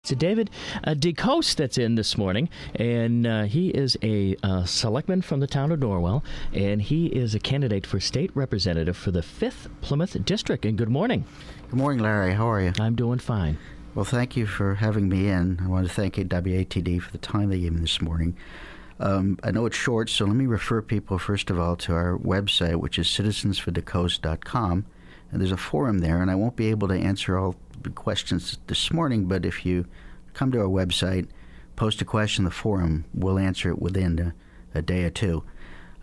So David DeCoste that's in this morning, and he is a selectman from the town of Norwell, and he is a candidate for state representative for the 5th Plymouth District. And good morning. Good morning, Larry. How are you? I'm doing fine. Well, thank you for having me in. I want to thank WATD for the time they gave me this morning. I know it's short, so let me refer people, first of all, to our website, which is citizensfordecostes.com. And there's a forum there, and I won't be able to answer all the questions this morning, but if you come to our website, post a question in the forum, we'll answer it within a day or two.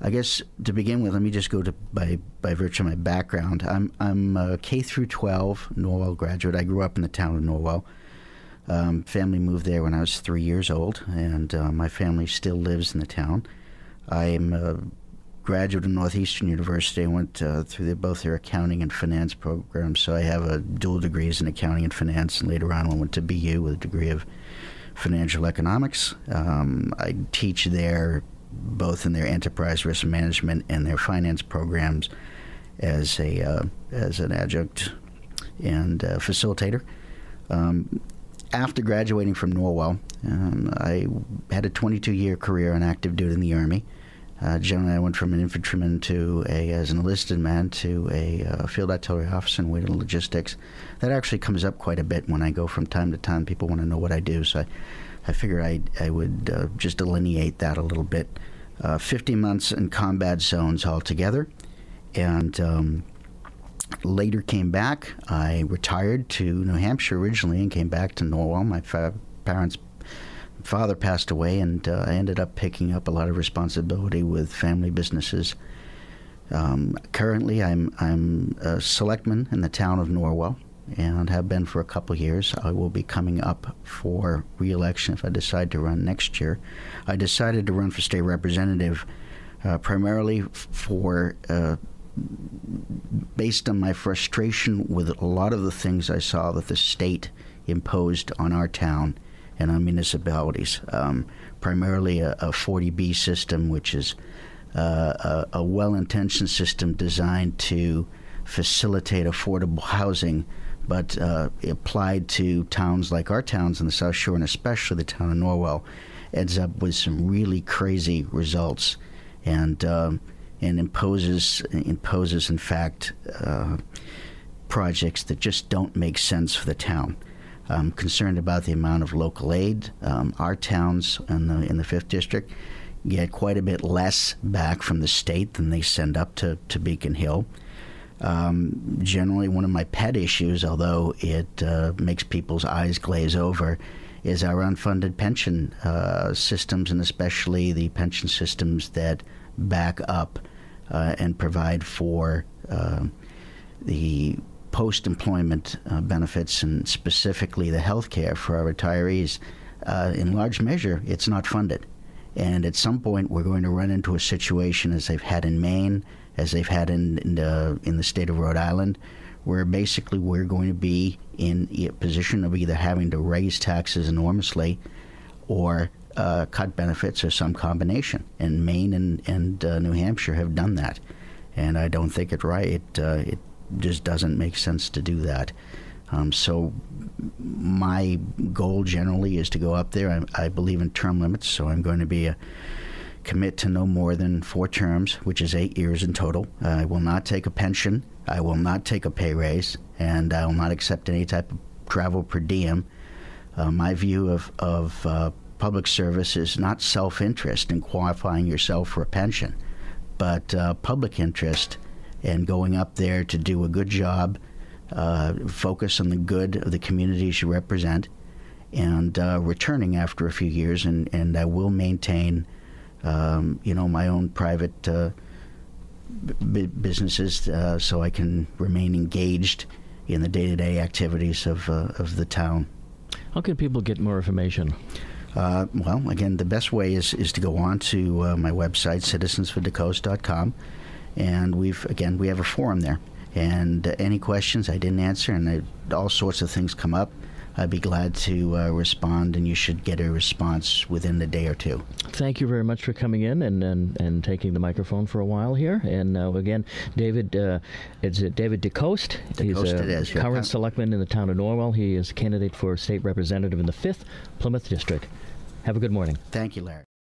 I guess to begin with, let me just go to by virtue of my background. I'm a K through 12 Norwell graduate. I grew up in the town of Norwell. Family moved there when I was 3 years old, and my family still lives in the town. I'm a graduate of Northeastern University. I went through both their accounting and finance programs, so I have a dual degrees in accounting and finance, and later on I went to BU with a degree of financial economics. I teach there both in their enterprise risk management and their finance programs as an adjunct and facilitator. After graduating from Norwell, I had a 22-year career on active duty in the Army. Generally, I went from an infantryman as an enlisted man to a field artillery officer in weighted logistics. That actually comes up quite a bit when I go from time to time. People want to know what I do, so I figure I would just delineate that a little bit. 50 months in combat zones altogether, and later came back. I retired to New Hampshire originally and came back to Norwell. My father passed away, and I ended up picking up a lot of responsibility with family businesses. Currently, I'm a selectman in the town of Norwell and have been for a couple of years. I will be coming up for re-election if I decide to run next year. I decided to run for state representative primarily based on my frustration with a lot of the things I saw that the state imposed on our town and on municipalities, primarily a 40B system, which is a well-intentioned system designed to facilitate affordable housing, but applied to towns like our towns in the South Shore, and especially the town of Norwell, ends up with some really crazy results, and imposes in fact projects that just don't make sense for the town. I'm concerned about the amount of local aid. Our towns in the 5th District get quite a bit less back from the state than they send up to Beacon Hill. Generally, one of my pet issues, although it makes people's eyes glaze over, is our unfunded pension systems, and especially the pension systems that back up and provide for the post-employment benefits, and specifically the health care for our retirees. In large measure, it's not funded. And at some point, we're going to run into a situation, as they've had in Maine, as they've had in the state of Rhode Island, where basically we're going to be in a position of either having to raise taxes enormously or cut benefits, or some combination. And Maine and New Hampshire have done that. And I don't think it's right. It just doesn't make sense to do that. So my goal generally is to go up there. I believe in term limits, so I'm going to commit to no more than 4 terms, which is 8 years in total. I will not take a pension. I will not take a pay raise, and I will not accept any type of travel per diem. My view of public service is not self-interest in qualifying yourself for a pension, but public interest in going up there to do a good job, focus on the good of the communities you represent, and returning after a few years. And I will maintain, my own private businesses, so I can remain engaged in the day-to-day activities of the town. How can people get more information? Well, again, the best way is to go on to my website, citizensfordecostes.com, and we have a forum there. And any questions I didn't answer, and all sorts of things come up, I'd be glad to respond, and you should get a response within a day or two. Thank you very much for coming in and taking the microphone for a while here. And again, David, it's David DeCoste. He's a current selectman in the town of Norwell. He is a candidate for state representative in the 5th Plymouth District. Have a good morning. Thank you, Larry.